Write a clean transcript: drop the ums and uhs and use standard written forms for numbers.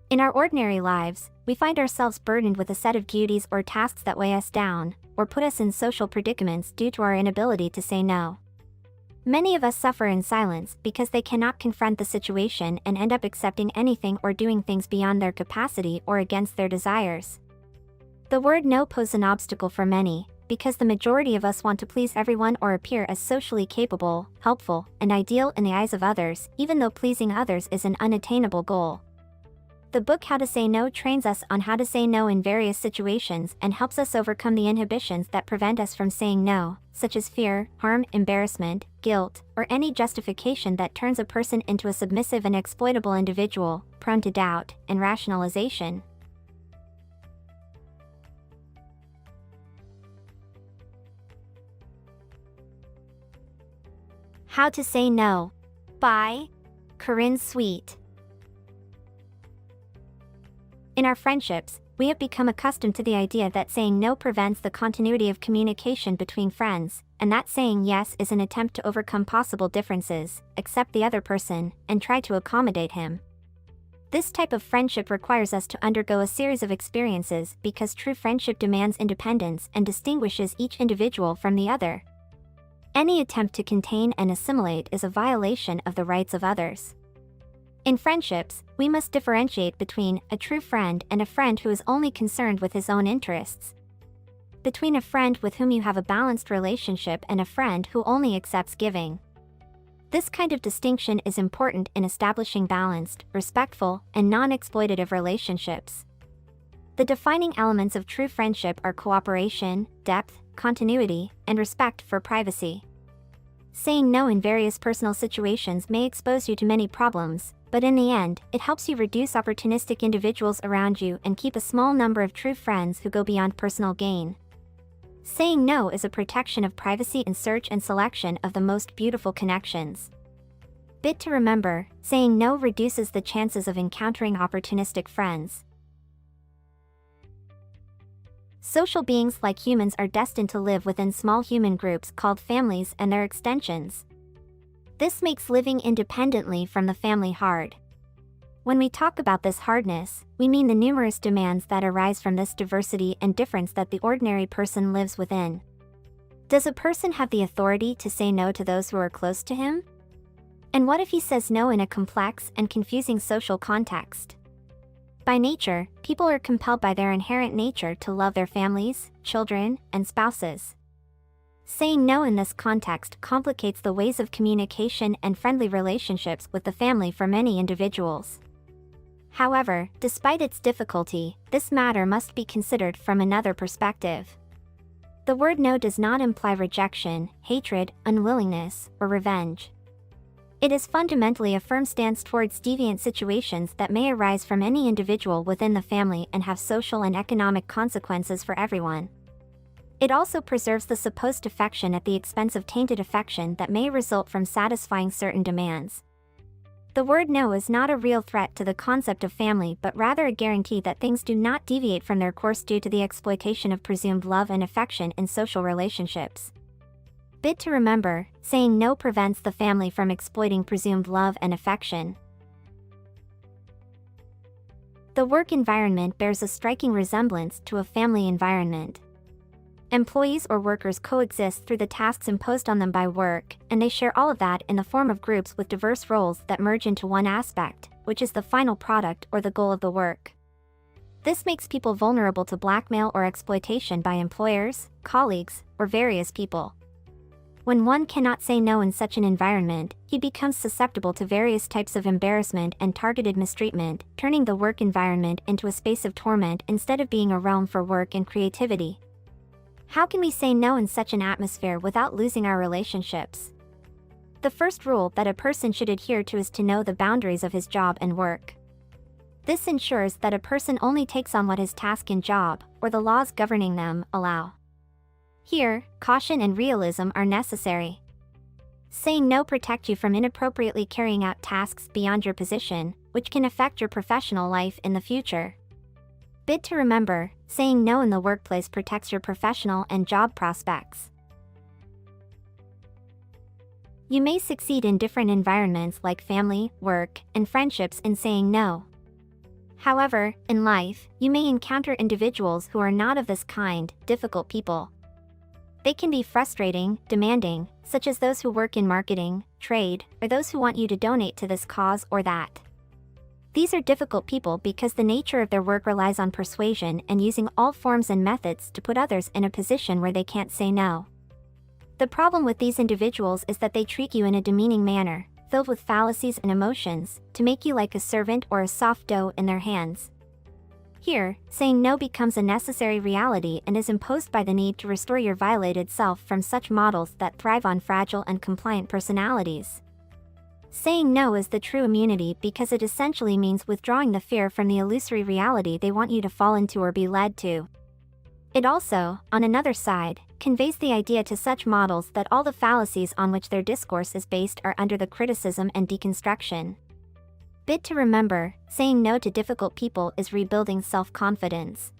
In our ordinary lives, we find ourselves burdened with a set of duties or tasks that weigh us down, or put us in social predicaments due to our inability to say no. Many of us suffer in silence because they cannot confront the situation and end up accepting anything or doing things beyond their capacity or against their desires. The word no poses an obstacle for many, because the majority of us want to please everyone or appear as socially capable, helpful, and ideal in the eyes of others, even though pleasing others is an unattainable goal. The book How to Say No trains us on how to say no in various situations and helps us overcome the inhibitions that prevent us from saying no, such as fear, harm, embarrassment, guilt, or any justification that turns a person into a submissive and exploitable individual, prone to doubt and rationalization. How to Say No by Corinne Sweet. In our friendships, we have become accustomed to the idea that saying no prevents the continuity of communication between friends, and that saying yes is an attempt to overcome possible differences, accept the other person, and try to accommodate him. This type of friendship requires us to undergo a series of experiences because true friendship demands independence and distinguishes each individual from the other. Any attempt to contain and assimilate is a violation of the rights of others. In friendships, we must differentiate between a true friend and a friend who is only concerned with his own interests. Between a friend with whom you have a balanced relationship and a friend who only accepts giving. This kind of distinction is important in establishing balanced, respectful, and non-exploitative relationships. The defining elements of true friendship are cooperation, depth, continuity, and respect for privacy. Saying no in various personal situations may expose you to many problems, but in the end, it helps you reduce opportunistic individuals around you and keep a small number of true friends who go beyond personal gain. Saying no is a protection of privacy and search and selection of the most beautiful connections. Bit to remember, saying no reduces the chances of encountering opportunistic friends. Social beings like humans are destined to live within small human groups called families and their extensions. This makes living independently from the family hard. When we talk about this hardness, we mean the numerous demands that arise from this diversity and difference that the ordinary person lives within. Does a person have the authority to say no to those who are close to him? And what if he says no in a complex and confusing social context? By nature, people are compelled by their inherent nature to love their families, children, and spouses. Saying no in this context complicates the ways of communication and friendly relationships with the family for many individuals. However, despite its difficulty, this matter must be considered from another perspective. The word no does not imply rejection, hatred, unwillingness, or revenge. It is fundamentally a firm stance towards deviant situations that may arise from any individual within the family and have social and economic consequences for everyone. It also preserves the supposed affection at the expense of tainted affection that may result from satisfying certain demands. The word no is not a real threat to the concept of family but rather a guarantee that things do not deviate from their course due to the exploitation of presumed love and affection in social relationships. Bit to remember, saying no prevents the family from exploiting presumed love and affection. The work environment bears a striking resemblance to a family environment. Employees or workers coexist through the tasks imposed on them by work, and they share all of that in the form of groups with diverse roles that merge into one aspect, which is the final product or the goal of the work. This makes people vulnerable to blackmail or exploitation by employers, colleagues, or various people. When one cannot say no in such an environment, he becomes susceptible to various types of embarrassment and targeted mistreatment, turning the work environment into a space of torment instead of being a realm for work and creativity. How can we say no in such an atmosphere without losing our relationships? The first rule that a person should adhere to is to know the boundaries of his job and work. This ensures that a person only takes on what his task and job, or the laws governing them, allow. Here, caution and realism are necessary. Saying no protects you from inappropriately carrying out tasks beyond your position, which can affect your professional life in the future. Bit to remember, saying no in the workplace protects your professional and job prospects. You may succeed in different environments like family, work, and friendships in saying no. However, in life, you may encounter individuals who are not of this kind, difficult people. They can be frustrating, demanding, such as those who work in marketing, trade, or those who want you to donate to this cause or that. These are difficult people because the nature of their work relies on persuasion and using all forms and methods to put others in a position where they can't say no. The problem with these individuals is that they treat you in a demeaning manner, filled with fallacies and emotions, to make you like a servant or a soft dough in their hands. Here, saying no becomes a necessary reality and is imposed by the need to restore your violated self from such models that thrive on fragile and compliant personalities. Saying no is the true immunity because it essentially means withdrawing the fear from the illusory reality they want you to fall into or be led to. It also, on another side, conveys the idea to such models that all the fallacies on which their discourse is based are under the criticism and deconstruction. Bit to remember, saying no to difficult people is rebuilding self-confidence.